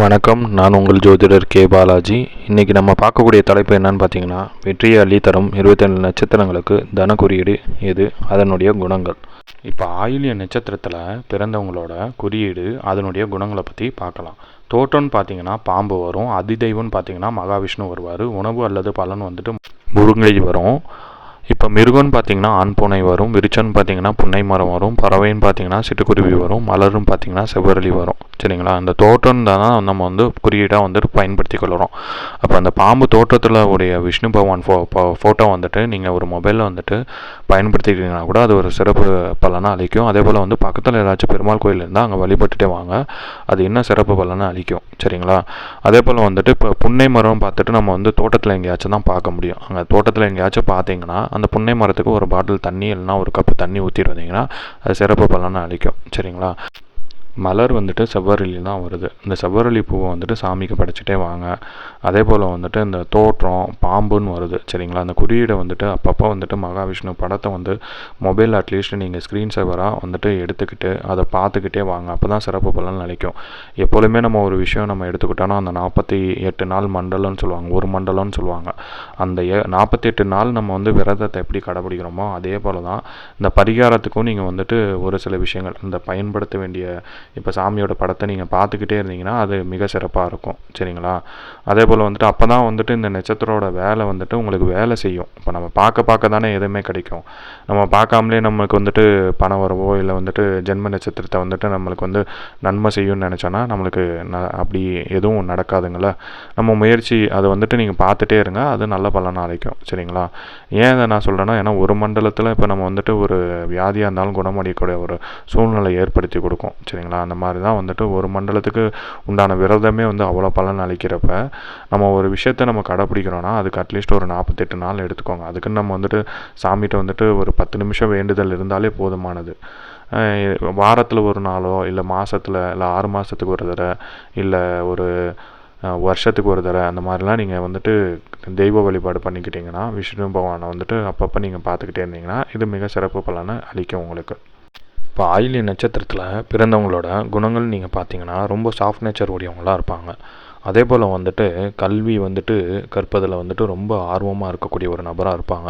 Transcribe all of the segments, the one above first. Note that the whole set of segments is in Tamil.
வணக்கம். நான் உங்கள் ஜோதிடர் கே பாலாஜி. இன்றைக்கி நம்ம பார்க்கக்கூடிய தலைப்பு என்னன்னு பார்த்தீங்கன்னா, வெற்றியை அள்ளித்தரும் 27 நட்சத்திரங்களுக்கு தன குறியீடு எது, அதனுடைய குணங்கள். இப்போ ஆயில்ய நட்சத்திரத்தில் பிறந்தவங்களோட குறியீடு, அதனுடைய குணங்களை பற்றி பார்க்கலாம். தோற்றம்னு பார்த்தீங்கன்னா பாம்பு வரும், அதிதெய்வம்னு பார்த்தீங்கன்னா மகாவிஷ்ணு வருவார், உணவு அல்லது பலன் வந்துட்டு முருங்கை வரும். இப்போ மிருகம்னு பார்த்தீங்கன்னா ஆண் பூனை வரும், விருச்சம்னு பார்த்தீங்கன்னா புன்னை மரம் வரும், பறவைன்னு பார்த்தீங்கன்னா சிட்டுக்குருவி வரும், மலர்னு பார்த்தீங்கன்னா செவ்வரளி வரும். சரிங்களா? அந்த தோற்றம் தான் நம்ம வந்து குறியீடாக வந்துட்டு பயன்படுத்தி கொள்கிறோம். அப்போ அந்த பாம்பு தோற்றத்தில் உடைய விஷ்ணு பகவான் ஃபோட்டோ வந்துட்டு நீங்கள் ஒரு மொபைலில் வந்துட்டு பயன்படுத்திக்கிட்டீங்கன்னா கூட அது ஒரு சிறப்பு பலனை அளிக்கும். அதே போல் வந்து பக்கத்தில் ஏதாச்சும் பெருமாள் கோயில் இருந்தால் அங்கே வழிபட்டுட்டே வாங்க, அது இன்னும் சிறப்பு பலனை அளிக்கும். சரிங்களா? அதே போல் வந்துட்டு இப்போ புன்னை மரம் பார்த்துட்டு நம்ம வந்து தோட்டத்தில் எங்கேயாச்சும் தான் பார்க்க முடியும். அங்கே தோட்டத்தில் எங்கேயாச்சும் பார்த்தீங்கன்னா அந்த புன்னை மரத்துக்கு ஒரு பாட்டில் தண்ணி இல்லைனா ஒரு கப்பு தண்ணி ஊற்றிட்டு வந்தீங்கன்னா அது சிறப்பு பலனை அளிக்கும். சரிங்களா? மலர் வந்துட்டு செவ்வரளி தான் வருது. இந்த செவ்வரளி பூவை வந்துட்டு சாமிக்கு படைச்சிட்டே வாங்க. அதே போல் வந்துட்டு இந்த தோற்றம் பாம்புன்னு வருது. சரிங்களா? அந்த குறியீடை வந்துட்டு அப்பப்போ வந்துட்டு மகாவிஷ்ணு படத்தை வந்து மொபைல் அட்லீஸ்ட் நீங்கள் ஸ்க்ரீன் சேவராக வந்துட்டு எடுத்துக்கிட்டு அதை பார்த்துக்கிட்டே வாங்க. அப்போ தான் சிறப்பு பலன் அளிக்கும். எப்பொழுதுமே நம்ம ஒரு விஷயம் நம்ம எடுத்துக்கிட்டோன்னா அந்த 48 நாள் மண்டலம்னு சொல்லுவாங்க, ஒரு மண்டலம்னு சொல்லுவாங்க. அந்த 48 நாள் நம்ம வந்து விரதத்தை எப்படி கடைபிடிக்கிறோமோ அதே போல் தான் இந்த பரிகாரத்துக்கும் நீங்கள் வந்துட்டு ஒரு சில விஷயங்கள் இந்த பயன்படுத்த வேண்டிய, இப்போ சாமியோட படத்தை நீங்கள் பார்த்துக்கிட்டே இருந்தீங்கன்னா அது மிக சிறப்பாக இருக்கும். சரிங்களா? அதே போல் வந்துட்டு அப்போ தான் வந்துட்டு இந்த நட்சத்திரோட வேலை வந்துட்டு உங்களுக்கு வேலை செய்யும். இப்போ நம்ம பார்க்க தானே எதுவுமே கிடைக்கும். நம்ம பார்க்காமலே நம்மளுக்கு வந்துட்டு பணம் வரவோ இல்லை வந்துட்டு ஜென்ம நட்சத்திரத்தை வந்துட்டு நம்மளுக்கு வந்து நன்மை செய்யும்னு நினச்சோன்னா நம்மளுக்கு அப்படி எதுவும் நடக்காதுங்கள. நம்ம முயற்சி அதை வந்துட்டு நீங்கள் பார்த்துட்டே இருங்க, அது நல்ல பலனை அளிக்கும். சரிங்களா? ஏன் இதை நான் சொல்கிறேன்னா, ஏன்னா ஒரு மண்டலத்தில் இப்போ நம்ம வந்துட்டு ஒரு வியாதியாக இருந்தாலும் குணமடையக்கூடிய ஒரு சூழ்நிலை ஏற்படுத்தி கொடுக்கும். சரிங்களா? அந்த மாதிரி தான் வந்துட்டு ஒரு மண்டலத்துக்கு உண்டான விரதமே வந்து அவ்வளோ பலன் அளிக்கிறப்ப நம்ம ஒரு விஷயத்தை நம்ம கடைப்பிடிக்கிறோன்னா அதுக்கு அட்லீஸ்ட் ஒரு 48 நாள் எடுத்துக்கோங்க. அதுக்குன்னு நம்ம வந்துட்டு சாமிகிட்ட வந்துட்டு ஒரு 10 நிமிஷம் வேண்டுதல் இருந்தாலே போதுமானது. வாரத்தில் ஒரு நாளோ இல்லை மாதத்தில் இல்லை 6 மாதத்துக்கு ஒரு தடவை இல்லை ஒரு வருஷத்துக்கு ஒரு தடவை அந்த மாதிரிலாம் நீங்கள் வந்துட்டு தெய்வ வழிபாடு பண்ணிக்கிட்டிங்கன்னா விஷ்ணு பகவானை வந்துட்டு அப்பப்போ நீங்கள் பார்த்துக்கிட்டே இருந்தீங்கன்னா இது மிக சிறப்பு பலனை அளிக்கும் உங்களுக்கு. இப்போ ஆயில்ய நட்சத்திரத்தில் பிறந்தவங்களோட குணங்கள் நீங்கள் பார்த்தீங்கன்னா ரொம்ப சாஃப்ட் நேச்சர் உடையவங்களாக இருப்பாங்க. அதே போல் வந்துட்டு கல்வி வந்துட்டு கற்பதில் வந்துட்டு ரொம்ப ஆர்வமாக இருக்கக்கூடிய ஒரு நபராக இருப்பாங்க.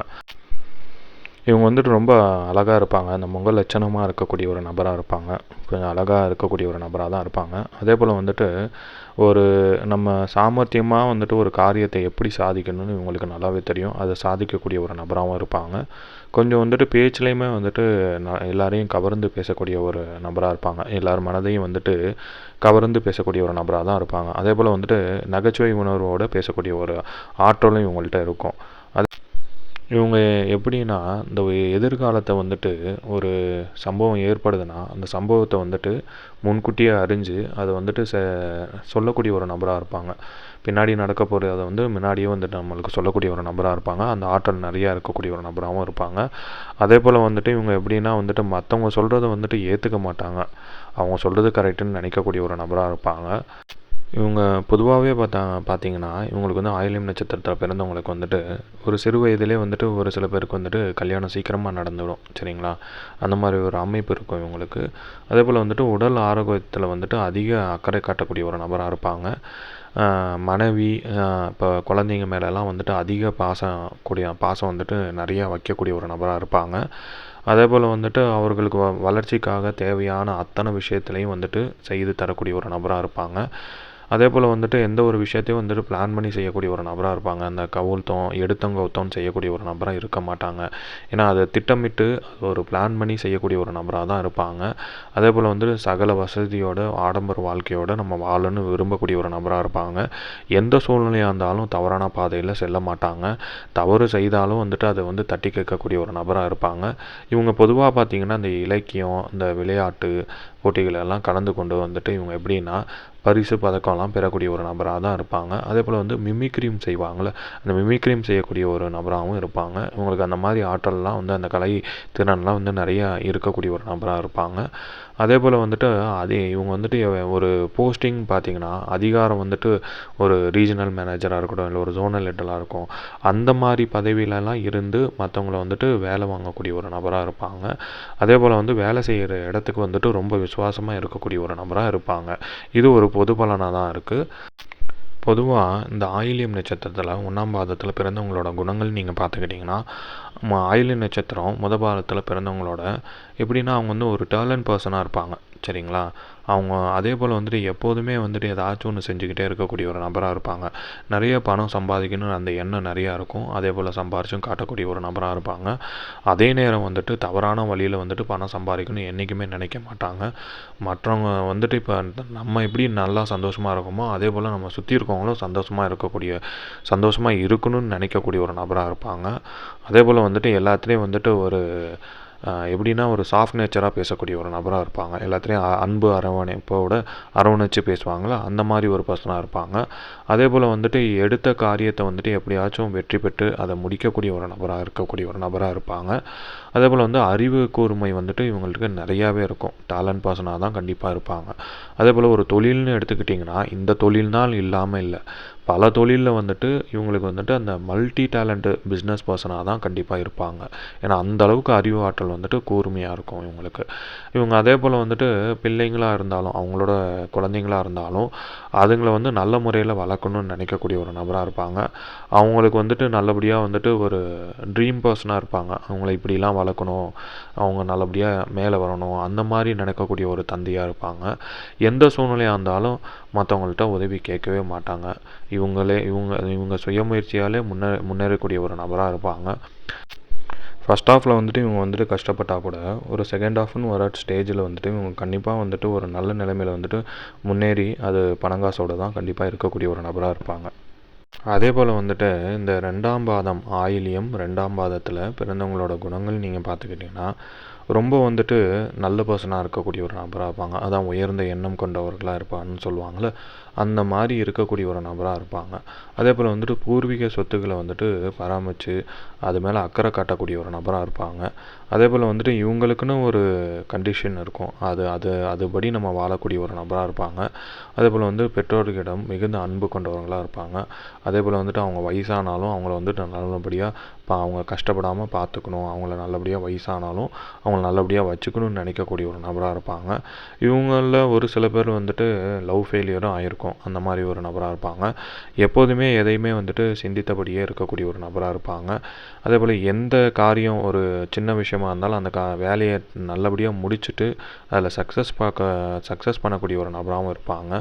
இவங்க வந்துட்டு ரொம்ப அழகாக இருப்பாங்க, அந்த முக லட்சணமாக இருக்கக்கூடிய ஒரு நபராக இருப்பாங்க, கொஞ்சம் அழகாக இருக்கக்கூடிய ஒரு நபராக தான் இருப்பாங்க. அதே போல் வந்துட்டு ஒரு நம்ம சாமர்த்தியமாக வந்துட்டு ஒரு காரியத்தை எப்படி சாதிக்கணும்னு இவங்களுக்கு நல்லாவே தெரியும். அதை சாதிக்கக்கூடிய ஒரு நபராகவும் இருப்பாங்க. கொஞ்சம் வந்துட்டு பேச்சுலேயுமே வந்துட்டு எல்லாரையும் கவர்ந்து பேசக்கூடிய ஒரு நபராக இருப்பாங்க. எல்லார் மனதையும் வந்துட்டு கவர்ந்து பேசக்கூடிய ஒரு நபராக தான் இருப்பாங்க. அதே போல் வந்துட்டு நகைச்சுவை உணர்வோடு பேசக்கூடிய ஒரு ஆற்றலும் இவங்கள்ட்ட இருக்கும். இவங்க எப்படின்னா, இந்த எதிர்காலத்தை வந்துட்டு ஒரு சம்பவம் ஏற்படுதுன்னா அந்த சம்பவத்தை வந்துட்டு முன்கூட்டியே அறிஞ்சு அதை வந்துட்டு சொல்லக்கூடிய ஒரு நபராக இருப்பாங்க. பின்னாடி நடக்க போகிறத வந்து முன்னாடியே வந்துட்டு நம்மளுக்கு சொல்லக்கூடிய ஒரு நபராக இருப்பாங்க. அந்த ஆற்றல் நிறையா இருக்கக்கூடிய ஒரு நபராகவும் இருப்பாங்க. அதே போல் வந்துட்டு இவங்க எப்படின்னா வந்துட்டு மற்றவங்க சொல்கிறத வந்துட்டு ஏற்றுக்க மாட்டாங்க. அவங்க சொல்கிறது கரெக்டுன்னு நினைக்கக்கூடிய ஒரு நபராக இருப்பாங்க. இவங்க பொதுவாகவே பார்த்தீங்கன்னா இவங்களுக்கு வந்து ஆயில்யம் நட்சத்திரத்தில் பிறந்தவங்களுக்கு வந்துட்டு ஒரு சிறு வயதிலே வந்துட்டு ஒரு சில பேருக்கு வந்துட்டு கல்யாணம் சீக்கிரமாக நடந்துவிடும். சரிங்களா? அந்த மாதிரி ஒரு அமைப்பு இருக்கும் இவங்களுக்கு. அதே போல் வந்துட்டு உடல் ஆரோக்கியத்தில் வந்துட்டு அதிக அக்கறை காட்டக்கூடிய ஒரு நபராக இருப்பாங்க. மனைவி இப்போ குழந்தைங்க மேலெல்லாம் வந்துட்டு அதிக பாசம் வந்துட்டு நிறையா வைக்கக்கூடிய ஒரு நபராக இருப்பாங்க. அதே போல் வந்துட்டு அவர்களுக்கு வளர்ச்சிக்காக தேவையான அத்தனை விஷயத்துலையும் வந்துட்டு செய்து தரக்கூடிய ஒரு நபராக இருப்பாங்க. அதே போல் வந்துட்டு எந்த ஒரு விஷயத்தையும் வந்துட்டு பிளான் பண்ணி செய்யக்கூடிய ஒரு நபராக இருப்பாங்க. அந்த எடுத்தங்கவுத்தம் செய்யக்கூடிய ஒரு நபராக இருக்க மாட்டாங்க. ஏன்னா அதை திட்டமிட்டு ஒரு பிளான் பண்ணி செய்யக்கூடிய ஒரு நபராக தான் இருப்பாங்க. அதே போல் வந்துட்டு சகல வசதியோட ஆடம்பர வாழ்க்கையோடு நம்ம வாழணும்னு விரும்பக்கூடிய ஒரு நபராக இருப்பாங்க. எந்த சூழ்நிலையாக இருந்தாலும் தவறான பாதையில் செல்ல மாட்டாங்க. தவறு செய்தாலும் வந்துட்டு அதை வந்து தட்டி கேட்கக்கூடிய ஒரு நபராக இருப்பாங்க. இவங்க பொதுவாக பார்த்திங்கன்னா இந்த இலக்கியம், இந்த விளையாட்டு போட்டிகளெல்லாம் கலந்து கொண்டு வந்துட்டு இவங்க எப்படின்னா பரிசு பதக்கம்லாம் பெறக்கூடிய ஒரு நபராக தான் இருப்பாங்க. அதே போல் வந்து மிமிக்ரியும் செய்வாங்கள்ல, அந்த மிமிக்ரியும் செய்யக்கூடிய ஒரு நபராகவும் இருப்பாங்க. இவங்களுக்கு அந்த மாதிரி ஆற்றல்லாம் வந்து அந்த கலை திறன்லாம் வந்து நிறையா இருக்கக்கூடிய ஒரு நபராக இருப்பாங்க. அதே போல் வந்துட்டு இவங்க வந்துட்டு ஒரு போஸ்டிங் பார்த்திங்கன்னா அதிகாரம் வந்துட்டு ஒரு ரீஜனல் மேனேஜராக இருக்கட்டும், இல்லை ஒரு ஜோனல் ஹெட்டலாக இருக்கும், அந்த மாதிரி பதவியிலலாம் இருந்து மற்றவங்கள வந்துட்டு வேலை வாங்கக்கூடிய ஒரு நபராக இருப்பாங்க. அதே போல் வந்து வேலை செய்கிற இடத்துக்கு வந்துட்டு ரொம்ப விசுவாசமாக இருக்கக்கூடிய ஒரு நபராக இருப்பாங்க. இது ஒரு பொது பலனாக தான் இருக்குது. பொதுவாக இந்த ஆயில்யம் நட்சத்திரத்தில் 1ஆம் பாதத்தில் பிறந்தவங்களோட குணங்கள் நீங்கள் பார்த்துக்கிட்டிங்கன்னா, ஆயில்யம் நட்சத்திரம் பாதத்தில் பிறந்தவங்களோட எப்படின்னா அவங்க வந்து ஒரு டேலண்ட் பர்சனாக இருப்பாங்க. சரிங்களா? அவங்க அதே போல் வந்துட்டு எப்போதுமே வந்துட்டு ஏதாச்சும் ஒன்று செஞ்சுக்கிட்டே இருக்கக்கூடிய ஒரு நபராக இருப்பாங்க. நிறைய பணம் சம்பாதிக்கணும்னு அந்த எண்ணம் நிறையா இருக்கும். அதே போல் சம்பாரிச்சும் காட்டக்கூடிய ஒரு நபராக இருப்பாங்க. அதே நேரம் வந்துட்டு தவறான வழியில் வந்துட்டு பணம் சம்பாதிக்கணும்னு என்றைக்குமே நினைக்க மாட்டாங்க. மற்றவங்க வந்துட்டு இப்போ நம்ம எப்படி நல்லா சந்தோஷமாக இருக்கோமோ அதே போல் நம்ம சுற்றி இருக்கவங்களும் சந்தோஷமாக இருக்கணும்னு நினைக்கக்கூடிய ஒரு நபராக இருப்பாங்க. அதே போல் வந்துட்டு எல்லாத்துலேயும் வந்துட்டு ஒரு எப்படின்னா ஒரு சாஃப்ட் நேச்சராக பேசக்கூடிய ஒரு நபராக இருப்பாங்க. எல்லாத்துலேயும் அன்பு அரவணைப்போட அரவணைச்சு பேசுவாங்களா, அந்த மாதிரி ஒரு பர்சனாக இருப்பாங்க. அதே போல் வந்துட்டு எடுத்த காரியத்தை வந்துட்டு எப்படியாச்சும் வெற்றி பெற்று அதை முடிக்கக்கூடிய ஒரு இருக்கக்கூடிய ஒரு நபராக இருப்பாங்க. அதே போல் வந்து அறிவு கூர்மை வந்துட்டு இவங்களுக்கு நிறையாவே இருக்கும். டேலண்ட் பர்சனாக தான் கண்டிப்பாக இருப்பாங்க. அதே போல் ஒரு தொழில்னு எடுத்துக்கிட்டிங்கன்னா இந்த தொழில்னால் இல்லாமல் இல்லை, பல தொழிலில் வந்துட்டு இவங்களுக்கு வந்துட்டு அந்த மல்டி டேலண்ட்டு பிஸ்னஸ் பர்சனாக தான் கண்டிப்பாக இருப்பாங்க. ஏன்னா அந்தளவுக்கு அறிவு ஆற்றல் வந்துட்டு கூர்மையாக இருக்கும் இவங்களுக்கு. இவங்க அதே போல் வந்துட்டு பிள்ளைங்களாக இருந்தாலும் அவங்களோட குழந்தைங்களாக இருந்தாலும் அதுங்களை வந்து நல்ல முறையில் வளர்க்கணும்னு நினைக்கக்கூடிய ஒரு நபராக இருப்பாங்க. அவங்களுக்கு வந்துட்டு நல்லபடியாக வந்துட்டு ஒரு ட்ரீம் பர்சனாக இருப்பாங்க. அவங்கள இப்படிலாம் வளர்க்கணும், அவங்க நல்லபடியாக மேலே வரணும், அந்த மாதிரி நினைக்கக்கூடிய ஒரு தந்தையாக இருப்பாங்க. எந்த சூழ்நிலையாக இருந்தாலும் மற்றவங்கள்ட்ட உதவி கேட்கவே மாட்டாங்க. இவங்க சுயமுயற்சியாலே முன்னேறக்கூடிய ஒரு நபராக இருப்பாங்க. ஃபஸ்ட் ஹாஃபில் வந்துட்டு இவங்க வந்துட்டு கஷ்டப்பட்டால் கூட ஒரு செகண்ட் ஹாஃப்னு வர ஸ்டேஜில் வந்துட்டு இவங்க கண்டிப்பாக வந்துட்டு ஒரு நல்ல நிலைமையில் வந்துட்டு முன்னேறி அது பணங்காசோடு தான் கண்டிப்பாக இருக்கக்கூடிய ஒரு நபராக இருப்பாங்க. அதே போல் வந்துட்டு இந்த 2ஆம் பாதம் ஆயில்யம் 2ஆம் பாதத்தில் பிறந்தவங்களோட குணங்கள் நீங்கள் பார்த்துக்கிட்டிங்கன்னா ரொம்ப வந்துட்டு நல்ல பர்சனாக இருக்கக்கூடிய ஒரு நபராக இருப்பாங்க. அதான் உயர்ந்த எண்ணம் கொண்டவர்களாக இருப்பாங்கன்னு சொல்லுவாங்கள்ல, அந்த மாதிரி இருக்கக்கூடிய ஒரு நபராக இருப்பாங்க. அதே போல் வந்துட்டு பூர்வீக சொத்துக்களை வந்துட்டு பராமரித்து அது மேலே அக்கறை காட்டக்கூடிய ஒரு நபராக இருப்பாங்க. அதே போல் வந்துட்டு இவங்களுக்குன்னு ஒரு கண்டிஷன் இருக்கும், அதுபடி நம்ம வாழக்கூடிய ஒரு நபராக இருப்பாங்க. அதே போல் வந்து பெற்றோர்களிடம் மிகுந்த அன்பு கொண்டவர்களாக இருப்பாங்க. அதே போல் வந்துட்டு அவங்க வயசானாலும் அவங்கள வந்துட்டு நல்லபடியாக அவங்க கஷ்டப்படாமல் பார்த்துக்கணும், அவங்கள நல்லபடியாக வயசானாலும் அவங்கள நல்லபடியாக வச்சுக்கணும்னு நினைக்கக்கூடிய ஒரு நபராக இருப்பாங்க. இவங்களில் ஒரு சில பேர் வந்துட்டு லவ் ஃபெயிலியரும் ஆகிருக்கும், அந்த மாதிரி ஒரு நபராக இருப்பாங்க. எப்போதுமே எதையுமே வந்துட்டு சிந்தித்தபடியே இருக்கக்கூடிய ஒரு நபராக இருப்பாங்க. அதே போல் எந்த காரியம் ஒரு சின்ன விஷயமா இருந்தாலும் அந்த வேலையை நல்லபடியாக முடிச்சுட்டு அதில் சக்ஸஸ் பண்ணக்கூடிய ஒரு நபராகவும் இருப்பாங்க.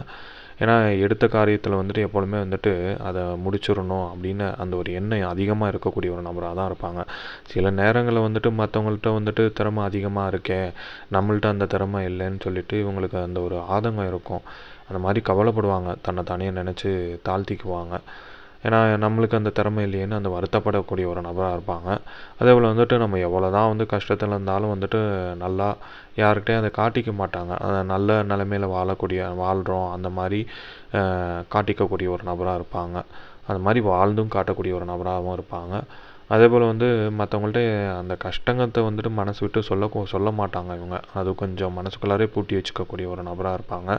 ஏன்னா எடுத்த காரியத்தில் வந்துட்டு எப்பொழுதுமே வந்துட்டு அதை முடிச்சிடணும் அப்படின்னு அந்த ஒரு எண்ணம் அதிகமாக இருக்கக்கூடிய ஒரு நபராக தான் இருப்பாங்க. சில நேரங்களில் வந்துட்டு மற்றவங்கள்ட்ட வந்துட்டு திறமை அதிகமாக இருக்கே, நம்மள்ட்ட அந்த திறமை இல்லைன்னு சொல்லிட்டு இவங்களுக்கு அந்த ஒரு ஆதங்கம் இருக்கும். அந்த மாதிரி கவலைப்படுவாங்க, தன்னை தானே நினச்சி தாழ்த்திக்குவாங்க. ஏன்னா நம்மளுக்கு அந்த திறமை இல்லையேன்னு அந்த வருத்தப்படக்கூடிய ஒரு நபராக இருப்பாங்க. அதே போல் வந்துட்டு நம்ம எவ்வளோ தான் வந்து கஷ்டத்தில் இருந்தாலும் வந்துட்டு நல்லா யார்கிட்டையும் அதை காட்டிக்க மாட்டாங்க. அதை நல்ல நிலைமையில் வாழ்கிறோம் அந்த மாதிரி காட்டிக்கக்கூடிய ஒரு நபராக இருப்பாங்க. அது மாதிரி வாழ்ந்தும் காட்டக்கூடிய ஒரு நபராகவும் இருப்பாங்க. அதே போல் வந்து மற்றவங்கள்ட்ட அந்த கஷ்டங்கத்தை வந்துட்டு மனசு விட்டு சொல்ல மாட்டாங்க இவங்க. அது கொஞ்சம் மனசுக்குள்ளாரே பூட்டி வச்சுக்கக்கூடிய ஒரு நபராக இருப்பாங்க.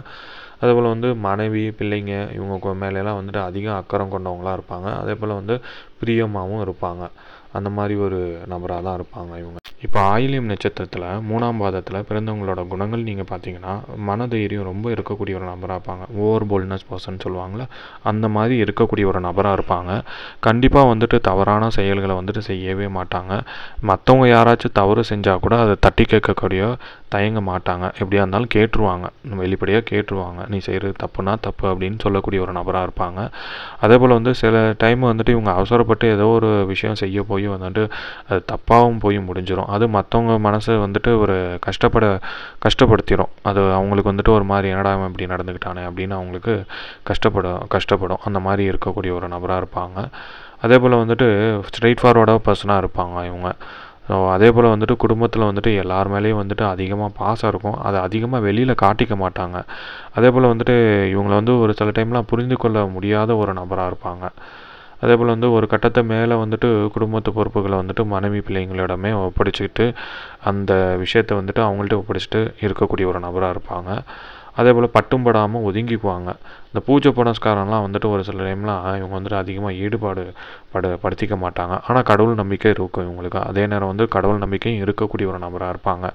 அதே போல் வந்து மனைவி பிள்ளைங்க இவங்க மேலெல்லாம் வந்துட்டு அதிகம் அக்கறை கொண்டவங்களாக இருப்பாங்க. அதே போல் வந்து பிரியமாகவும் இருப்பாங்க. அந்த மாதிரி ஒரு நபராக தான் இருப்பாங்க இவங்க. இப்போ ஆயில்யம் நட்சத்திரத்தில் 3ஆம் பாதத்தில் பிறந்தவங்களோட குணங்கள் நீங்கள் பார்த்தீங்கன்னா மனதைரியம் ரொம்ப இருக்கக்கூடிய ஒரு நபராக இருப்பாங்க. ஓவர் போல்ட்னஸ் பர்சன் சொல்லுவாங்களே, அந்த மாதிரி இருக்கக்கூடிய ஒரு நபராக இருப்பாங்க. கண்டிப்பாக வந்துட்டு தவறான செயல்களை வந்துட்டு செய்யவே மாட்டாங்க. மற்றவங்க யாராச்சும் தவறு செஞ்சால் கூட அதை தட்டி கேட்கக்கூடிய தயங்க மாட்டாங்க. எப்படியா இருந்தாலும் கேட்டுருவாங்க, வெளிப்படையாக கேட்டுருவாங்க, நீ செய்கிறது தப்புனா தப்பு அப்படின்னு சொல்லக்கூடிய ஒரு நபராக இருப்பாங்க. அதே போல் வந்து சில டைம் வந்துட்டு இவங்க அவசரப்பட்டு ஏதோ ஒரு விஷயம் செய்ய போய் வந்துட்டு அது தப்பாகவும் போய் முடிஞ்சிடும். அது மற்றவங்க மனசை வந்துட்டு ஒரு கஷ்டப்படுத்திடும். அது அவங்களுக்கு வந்துட்டு ஒரு மாதிரி என்னடா இப்படி நடந்துக்கிட்டானே அப்படின்னு அவங்களுக்கு கஷ்டப்படும். அந்த மாதிரி இருக்கக்கூடிய ஒரு நபராக இருப்பாங்க. அதே போல் வந்துட்டு ஸ்ட்ரெயிட் ஃபார்வர்டாக பர்சனாக இருப்பாங்க இவங்க. ஸோ அதே போல் வந்துட்டு குடும்பத்தில் வந்துட்டு எல்லார் மேலேயும் வந்துட்டு அதிகமாக பாசம் இருக்கும், அதை அதிகமாக வெளியில் காட்டிக்க மாட்டாங்க. அதே போல் வந்துட்டு இவங்களை வந்து ஒரு சில டைம்லாம் புரிந்து கொள்ள முடியாத ஒரு நபராக இருப்பாங்க. அதேபோல் வந்து ஒரு கட்டத்தை மேலே வந்துட்டு குடும்பத்து பொறுப்புகளை வந்துட்டு மனைவி பிள்ளைங்களிடமே ஒப்படைச்சிக்கிட்டு அந்த விஷயத்தை வந்துட்டு அவங்கள்ட்ட ஒப்படைச்சிட்டு இருக்கக்கூடிய ஒரு நபராக இருப்பாங்க. அதேபோல் பட்டும் படாமல் ஒதுங்கிக்குவாங்க. இந்த பூஜை புனஸ்காரம்லாம் வந்துட்டு ஒரு சில டைம்லாம் இவங்க வந்துட்டு அதிகமாக ஈடுபாடு படுத்திக்க மாட்டாங்க. ஆனால் கடவுள் நம்பிக்கை இருக்கும் இவங்களுக்கு. அதே நேரம் வந்து கடவுள் நம்பிக்கையும் இருக்கக்கூடிய ஒரு நபராக இருப்பாங்க.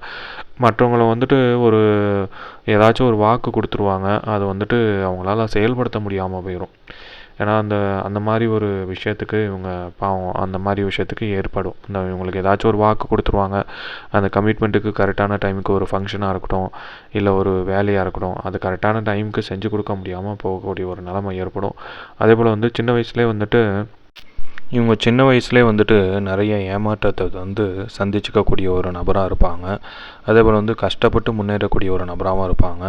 மற்றவங்கள வந்துட்டு ஒரு ஏதாச்சும் ஒரு வாக்கு கொடுத்துருவாங்க. அது வந்துட்டு அவங்களால செயல்படுத்த முடியாமல் போயிடும். ஏன்னா அந்த மாதிரி ஒரு விஷயத்துக்கு இவங்க பாவம் அந்த மாதிரி விஷயத்துக்கு ஏற்படும். இவங்களுக்கு ஏதாச்சும் ஒரு வாக்கு கொடுத்துருவாங்க. அந்த கமிட்மெண்ட்டுக்கு கரெக்டான டைமுக்கு ஒரு ஃபங்க்ஷனாக இருக்கட்டும், இல்லை ஒரு வேலையாக இருக்கட்டும், அது கரெக்டான டைமுக்கு செஞ்சு கொடுக்க முடியாமல் போகக்கூடிய ஒரு நிலைமை ஏற்படும். அதேபோல் வந்து சின்ன வயசுலேயே வந்துட்டு இவங்க சின்ன வயசுலேயே வந்துட்டு நிறைய ஏமாற்றத்தை வந்து சந்திச்சுக்கக்கூடிய ஒரு நபராக இருப்பாங்க. அதேபோல் வந்து கஷ்டப்பட்டு முன்னேறக்கூடிய ஒரு நபராகவும் இருப்பாங்க.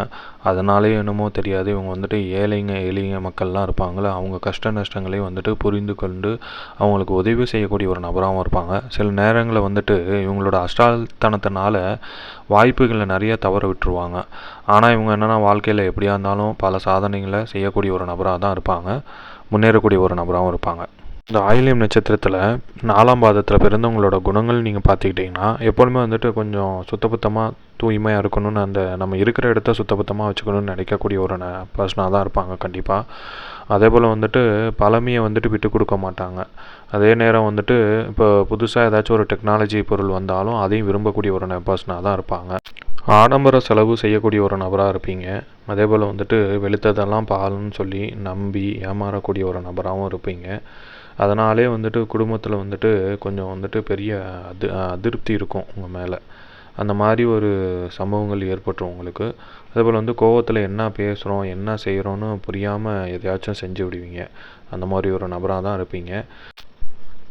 அதனாலே என்னமோ தெரியாது, இவங்க வந்துட்டு எளிய மக்கள்லாம் இருப்பாங்களே, அவங்க கஷ்ட நஷ்டங்களையும் வந்துட்டு புரிந்து கொண்டு அவங்களுக்கு உதவி செய்யக்கூடிய ஒரு நபராகவும் இருப்பாங்க. சில நேரங்களில் வந்துட்டு இவங்களோட அஷ்டால்தனத்தினால வாய்ப்புகளை நிறைய தவற விட்டுருவாங்க. ஆனால் இவங்க என்னென்னா வாழ்க்கையில் எப்படியா இருந்தாலும் பல சாதனைகளை செய்யக்கூடிய ஒரு நபராக தான் இருப்பாங்க. முன்னேறக்கூடிய ஒரு நபராகவும் இருப்பாங்க. இந்த ஆயில்யம் நட்சத்திரத்தில் 4ஆம் பாதத்தில் பிறந்தவங்களோட குணங்கள் நீங்கள் பார்த்துக்கிட்டிங்கன்னா எப்பொழுதுமே வந்துட்டு கொஞ்சம் சுத்தபத்தமாக தூய்மையாக இருக்கணும்னு நம்ம இருக்கிற இடத்த சுத்தபத்தமாக வச்சுக்கணும்னு நினைக்கக்கூடிய ஒரு பர்சனாக தான் இருப்பாங்க கண்டிப்பாக. அதே போல் வந்துட்டு பழமையை வந்துட்டு விட்டு கொடுக்க மாட்டாங்க. அதே நேரம் வந்துட்டு இப்போ புதுசாக ஏதாச்சும் ஒரு டெக்னாலஜி பொருள் வந்தாலும் அதையும் விரும்பக்கூடிய ஒரு பர்சனாக தான் இருப்பாங்க. ஆடம்பர செலவு செய்யக்கூடிய ஒரு நபராக இருப்பீங்க. அதே போல் வந்துட்டு வெளுத்ததெல்லாம் பால்னு சொல்லி நம்பி ஏமாறக்கூடிய ஒரு நபராகவும் இருப்பீங்க. அதனாலே வந்துட்டு குடும்பத்தில் வந்துட்டு கொஞ்சம் வந்துட்டு பெரிய அதிருப்தி இருக்கும் உங்கள் மேலே. அந்த மாதிரி ஒரு சம்பவங்கள் ஏற்பட்டுரும் உங்களுக்கு. அதேபோல் வந்து கோவத்தில் என்ன பேசுகிறோம் என்ன செய்கிறோன்னு புரியாமல் எதையாச்சும் செஞ்சு விடுவீங்க. அந்த மாதிரி ஒரு நபராக தான் இருப்பீங்க.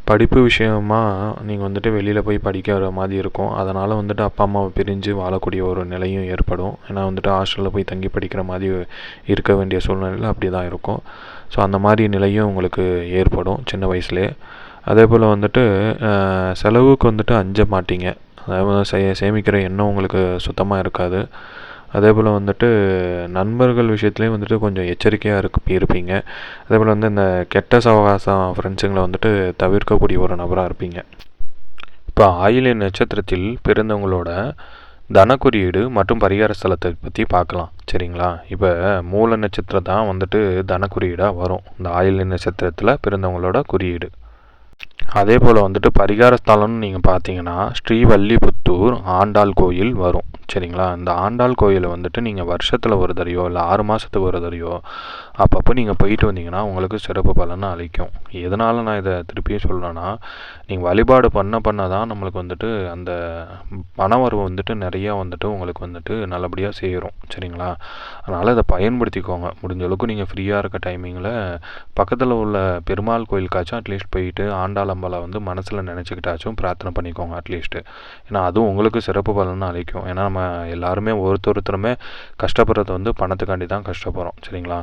படிப்பு விஷயமா நீங்கள் வந்துட்டு வெளியில் போய் படிக்கிற மாதிரி இருக்கும். அதனால் வந்துட்டு அப்பா அம்மாவை பிரிஞ்சு வாழக்கூடிய ஒரு நிலையும் ஏற்படும். ஏன்னா வந்துட்டு ஹாஸ்டலில் போய் தங்கி படிக்கிற மாதிரி இருக்க வேண்டிய சூழ்நிலையில் அப்படி தான் இருக்கும். ஸோ அந்த மாதிரி நிலையும் உங்களுக்கு ஏற்படும் சின்ன வயசுலேயே. அதே போல் வந்துட்டு செலவுக்கு வந்துட்டு அஞ்ச மாட்டீங்க. அதாவது சேமிக்கிற எண்ணம் உங்களுக்கு சுத்தமாக இருக்காது. அதே போல் வந்துட்டு நண்பர்கள் விஷயத்துலேயும் வந்துட்டு கொஞ்சம் எச்சரிக்கையாக இருப்பீங்க. அதே போல் வந்து இந்த கெட்ட சவகாசம் ஃப்ரெண்ட்ஸுங்களை வந்துட்டு தவிர்க்கக்கூடிய ஒரு நபராக இருப்பீங்க. இப்போ ஆயில்ய நட்சத்திரத்தில் பிறந்தவங்களோட தனக்குறியீடு மற்றும் பரிகார ஸ்தலத்தை பற்றி பார்க்கலாம். சரிங்களா? இப்போ மூல நட்சத்திரம் தான் வந்துட்டு தனக்குறியீடாக வரும் இந்த ஆயில்ய நட்சத்திரத்தில் பிறந்தவங்களோட குறியீடு. அதே போல் வந்துட்டு பரிகார ஸ்தலம்னு நீங்கள் பார்த்தீங்கன்னா ஸ்ரீவல்லிபுத்தூர் ஆண்டாள் கோயில் வரும். சரிங்களா? இந்த ஆண்டாள் கோயிலை வந்துட்டு நீங்கள் வருஷத்தில் ஒரு தடவையோ இல்லை 6 மாதத்துக்கு ஒரு தடவையோ அப்பப்போ நீங்கள் போயிட்டு வந்தீங்கன்னா உங்களுக்கு சிறப்பு பலனை அளிக்கும். எதனால் நான் இதை திருப்பியும் சொல்கிறேன்னா, நீங்கள் வழிபாடு பண்ண தான் நம்மளுக்கு வந்துட்டு அந்த பணவரவு வந்துட்டு நிறையா வந்துட்டு உங்களுக்கு வந்துட்டு நல்லபடியாக சேரும். சரிங்களா? அதனால் இதை பயன்படுத்திக்கோங்க. முடிஞ்ச அளவுக்கு நீங்கள் ஃப்ரீயாக இருக்க டைமிங்கில் பக்கத்தில் உள்ள பெருமாள் கோயிலுக்காச்சும் அட்லீஸ்ட் போயிட்டு ஆண்டாள் அம்பாளை வந்து மனசில் நினச்சிக்கிட்டாச்சும் பிரார்த்தனை பண்ணிக்கோங்க அட்லீஸ்ட்டு. ஏன்னா அதுவும் உங்களுக்கு சிறப்பு பலனை அளிக்கும். ஏன்னா நம்ம எல்லாருமே ஒருத்தருமே கஷ்டப்படுறது வந்து பணத்துக்காண்டி தான் கஷ்டப்படுறோம். சரிங்களா?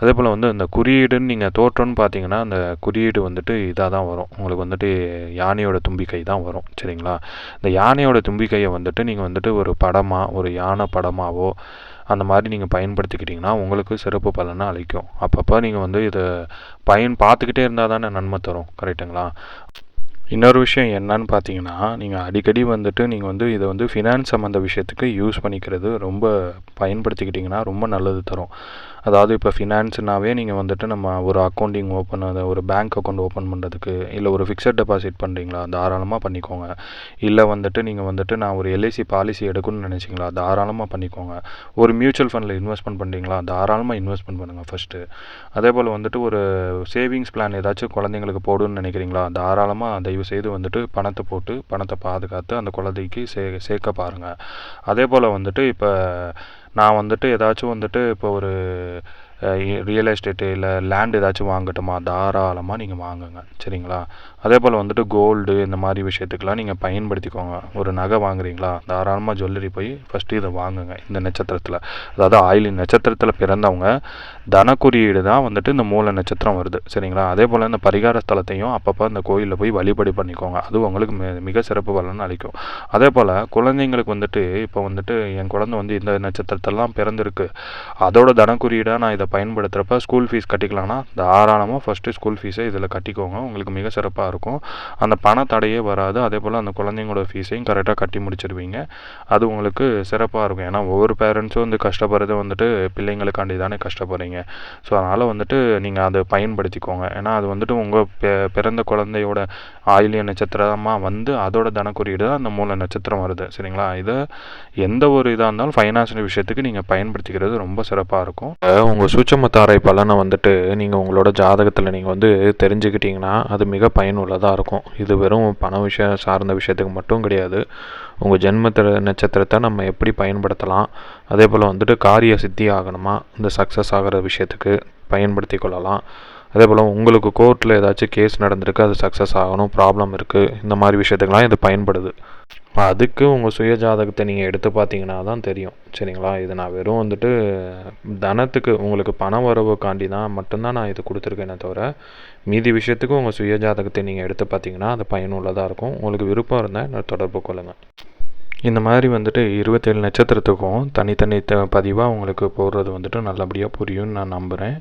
அதே போல் வந்து இந்த குறியீடுன்னு நீங்கள் தோற்றம்னு பார்த்தீங்கன்னா அந்த குறியீடு வந்துட்டு இதாக தான் வரும். உங்களுக்கு வந்துட்டு யானையோட தும்பிக்கை தான் வரும். சரிங்களா? இந்த யானையோட தும்பிக்கையை வந்துட்டு நீங்கள் வந்துட்டு ஒரு படமாக ஒரு யானை படமாவோ அந்த மாதிரி நீங்கள் பயன்படுத்திக்கிட்டிங்கன்னா உங்களுக்கு சிறப்பு பலனை அளிக்கும். அப்பப்போ நீங்கள் வந்து இதை பார்த்துக்கிட்டே இருந்தால் தானே நன்மை தரும். கரெக்டுங்களா? இன்னொரு விஷயம் என்னன்னு பார்த்தீங்கன்னா, நீங்கள் அடிக்கடி வந்துட்டு நீங்கள் வந்து இதை வந்து ஃபினான்ஸ் சம்மந்த விஷயத்துக்கு யூஸ் பண்ணிக்கிறது ரொம்ப பயன்படுத்திக்கிட்டிங்கன்னா ரொம்ப நல்லது தரும். அதாவது இப்போ ஃபினான்ஸ்னாவே நீங்கள் வந்துட்டு நம்ம ஒரு அக்கௌண்டிங் ஒரு பேங்க் அக்கௌண்ட் ஓப்பன் பண்ணுறதுக்கு இல்லை ஒரு ஃபிக்ஸட் டெபாசிட் பண்ணுறீங்களா தாராளமாக பண்ணிக்கோங்க. இல்லை வந்துட்டு நீங்கள் வந்துட்டு நான் ஒரு எல்ஐசி பாலிசி எடுக்கணும்னு நினச்சிங்களா தாராளமாக பண்ணிக்கோங்க. ஒரு மியூச்சுவல் ஃபண்டில் இன்வெஸ்ட்மெண்ட் பண்ணுறீங்களா தாராளமாக இன்வெஸ்ட்மெண்ட் பண்ணுங்கள் ஃபஸ்ட்டு. அதே போல் வந்துட்டு ஒரு சேவிங்ஸ் பிளான் ஏதாச்சும் குழந்தைங்களுக்கு போடுன்னு நினைக்கிறீங்களா தாராளமாக தயவுசெய்து வந்துட்டு பணத்தை பாதுகாத்து அந்த குழந்தைக்கு சேர்க்க பாருங்கள். அதே போல் வந்துட்டு இப்போ நான் வந்துட்டு ஏதாச்சும் வந்துட்டு இப்போ ஒரு ரியல் எஸ்டேட்டு இல்லை லேண்ட் ஏதாச்சும் வாங்கட்டுமா தாராளமாக நீங்கள் வாங்குங்க. சரிங்களா? அதே போல் வந்துட்டு கோல்டு இந்த மாதிரி விஷயத்துக்கெலாம் நீங்கள் பயன்படுத்திக்கோங்க. ஒரு நகை வாங்குறீங்களா தாராளமாக ஜுவல்லரி போய் ஃபஸ்ட்டு இதை வாங்குங்க. இந்த நட்சத்திரத்தில் அதாவது ஆயில்ய நட்சத்திரத்தில் பிறந்தவங்க தனக்குறியீடு தான் வந்துட்டு இந்த மூல நட்சத்திரம் வருது. சரிங்களா? அதே போல் இந்த பரிகார ஸ்தலத்தையும் அப்பப்போ அந்த கோயிலில் போய் வழிபாடு பண்ணிக்கோங்க. அது உங்களுக்கு மிக சிறப்பு பலன் அளிக்கும். அதே போல் குழந்தைங்களுக்கு வந்துட்டு இப்போ வந்துட்டு என் குழந்தை வந்து இந்த நட்சத்திரத்தெல்லாம் பிறந்திருக்கு அதோட தனக்குறியீடாக நான் இதை பயன்படுத்துகிறப்ப ஸ்கூல் ஃபீஸ் கட்டிக்கலாம்னா தாராளமாக ஃபஸ்ட்டு ஸ்கூல் ஃபீஸை இதில் கட்டிக்கோங்க. உங்களுக்கு மிக சிறப்பாக இருக்கும். அந்த பண தடையே வராது. அதே போல் அந்த குழந்தைங்களோட ஃபீஸையும் கரெக்டாக கட்டி முடிச்சிடுவீங்க. அது உங்களுக்கு சிறப்பாக இருக்கும். ஏன்னா ஒவ்வொரு பேரண்ட்ஸும் வந்து கஷ்டப்படுறது வந்துட்டு பிள்ளைங்களுக்காண்டி தானே கஷ்டப்படுறீங்க. ஸோ அதனால் வந்துட்டு நீங்கள் அதை பயன்படுத்திக்கோங்க. ஏன்னா அது வந்துட்டு உங்கள் பிறந்த குழந்தையோட ஆயில்ய நட்சத்திரமாக வந்து அதோட தனக்குறியீடு தான் அந்த மூல நட்சத்திரம் வருது. சரிங்களா? இதை எந்த ஒரு இதாக இருந்தாலும் ஃபைனான்ஷியல் விஷயத்துக்கு நீங்கள் பயன்படுத்திக்கிறது ரொம்ப சிறப்பாக இருக்கும். உங்கள் சூட்சுமத்தாரை பலனை வந்துட்டு நீங்கள் உங்களோட ஜாதகத்தில் நீங்கள் வந்து தெரிஞ்சுக்கிட்டிங்கன்னா அது மிக பயனுள்ளதாக இருக்கும். இது வெறும் பண விஷயம் சார்ந்த விஷயத்துக்கு மட்டும் கிடையாது. உங்கள் ஜென்ம நட்சத்திரத்தை நம்ம எப்படி பயன்படுத்தலாம், அதே போல் வந்துட்டு காரிய சித்தி ஆகணுமா, இந்த சக்ஸஸ் ஆகிற விஷயத்துக்கு பயன்படுத்தி கொள்ளலாம். அதே போல் உங்களுக்கு கோர்ட்டில் ஏதாச்சும் கேஸ் நடந்திருக்கு, அது சக்ஸஸ் ஆகணும், ப்ராப்ளம் இருக்குது, இந்த மாதிரி விஷயத்துக்கெலாம் இது பயன்படுது. அதுக்கு உங்கள் சுய ஜாதகத்தை நீங்கள் எடுத்து பார்த்தீங்கன்னா தான் தெரியும். சரிங்களா? இது நான் வெறும் வந்துட்டு தனத்துக்கு உங்களுக்கு பண வரவுக்காண்டி தான் மட்டும்தான் நான் இது கொடுத்துருக்கேனே தவிர மீதி விஷயத்துக்கு உங்கள் சுய ஜாதகத்தை நீங்கள் எடுத்து பார்த்தீங்கன்னா அது பயனுள்ளதாக இருக்கும். உங்களுக்கு விருப்பம் இருந்தால் என்ன தொடர்பு கொள்ளுங்கள். இந்த மாதிரி வந்துட்டு 27 நட்சத்திரத்துக்கும் தனித்தனி பதிவாக உங்களுக்கு போடுறது வந்துட்டு நல்லபடியாக புரியும்னு நான் நம்புகிறேன்.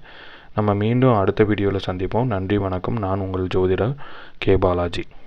நம்ம மீண்டும் அடுத்த வீடியோவில் சந்திப்போம். நன்றி, வணக்கம். நான் உங்கள் ஜோதிடர் கே. பாலாஜி.